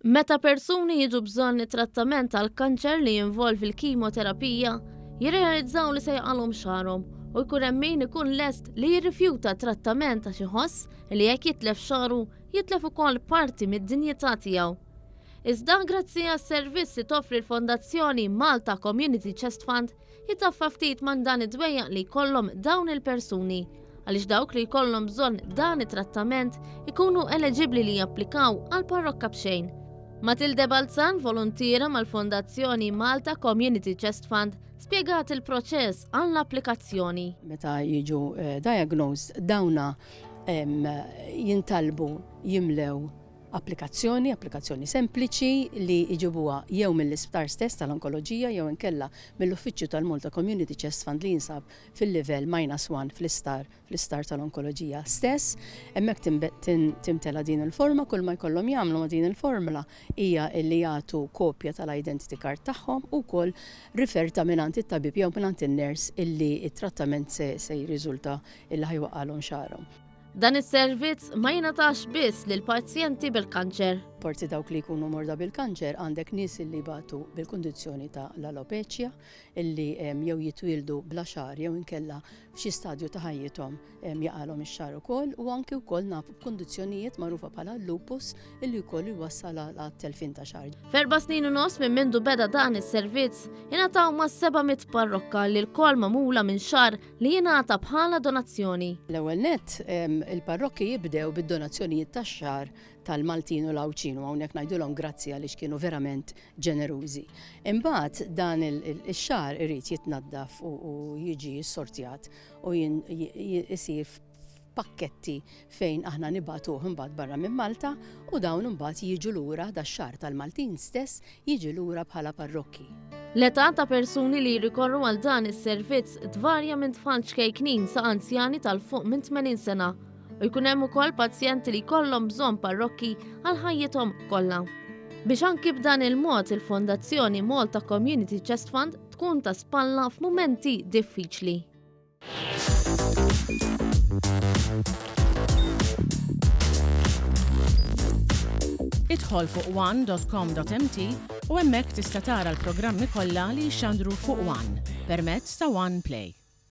Meta persuni jiġu bżonn trattament tal-kanċer li jinvolvi l-kimoterapija, jirrealizzaw li se jaqalhom xagħarhom u jkun hemm min ikun lest li jirrifjuta trattament għax iħoss li jekk jitlef xagħru jitlef ukoll parti mid-dinjità tiegħu. Iżda grazzi għas-servizz li toffri l-Fondazzjoni Malta Community Chest Fund jitaffa ftit man dan id-dwejjaq li jkollhom dawn il-persuni għaliex dawk li jkollhom bżonn dan it-trattament ikunu eliġibbli li japplikaw għal Parrokka b'xejn. Matilde Balzan, volontira mal-Fondazzjoni Malta Community Chest Fund, spjegat il-proċess għall-applikazzjoni. Meta jiġu diagnosed dawna jintalbu jimlew applikazzjoni sempliċi li iġibuha jew mill-isptar stess tal-onkoloġija jew inkella mill-uffiċċju tal-Malta Community Chest Fund li jinsab fil-livell -1 fl-istar tal-onkoloġija stess. Hemmhekk timtela din il-forma, kull ma jkollhom jagħmlu ma' din il-formula hija li jagħtu kopja tal-identity card tagħhom u wkoll riferta mingħand it-tabib jew mingħand in-ners illi it-trattament se jirriżulta illi ħajwaqgħalhom xagħarhom. Dan is-servizz ma jingħatax biss lil pazjenti bil-kanċer. Porti dawk li jkunu morda bil-kanċer għandek nies illi batu bil-kundizzjoni ta' l-alopeċja illi jew jitwildu bla xagħar jew inkella f'xi stadju ta' ħajjithom jaqalhom ix-xagħar ukoll u anke wkoll nafu b'kundizzjonijiet magħrufa bħala lupus illi wkoll iwassal għat-telfin ta' xagħar. F'4 snin u nofs minn mindu beda dan is-servizz jingħataw ma' seba mitt parrokka li l-kol magħmula minn xagħar li jingħata bħala donazzjoni. L-ewwel nett il-parrokki jibdew bid-donazzjonijiet tax-xagħar tal-Maltin u l-Awċin u hawnhekk ngħidulhom grazzi għaliex kienu verament ġenerużi. Imbagħad dan ix-xagħar irid jitnaddaf u jiġi ssortjat u jisir pakketti fejn aħna nibagħtuh imbagħad barra minn Malta u dawn imbagħad jiġu lura dax-xagħar tal-Maltin stess jiġi lura bħala parrokki. L-età ta' persuni li jrikorru għal dan is-servizz tvarja minn tfal ċkejknin sa' anzjani tal-fuq minn 80 sena. U jkun hemm ukoll pazjenti li jkollhom bżonn parrokki għal ħajjithom kollha. Biex anki b'dan il-mod il-Fondazzjoni Malta Community Chest Fund tkun ta' spalla f'mumenti diffiċli. Idħol fuq one.com.mt u hemmhekk tista' tara l-programmi kollha li jixxandru fuq One permezz ta' One Play.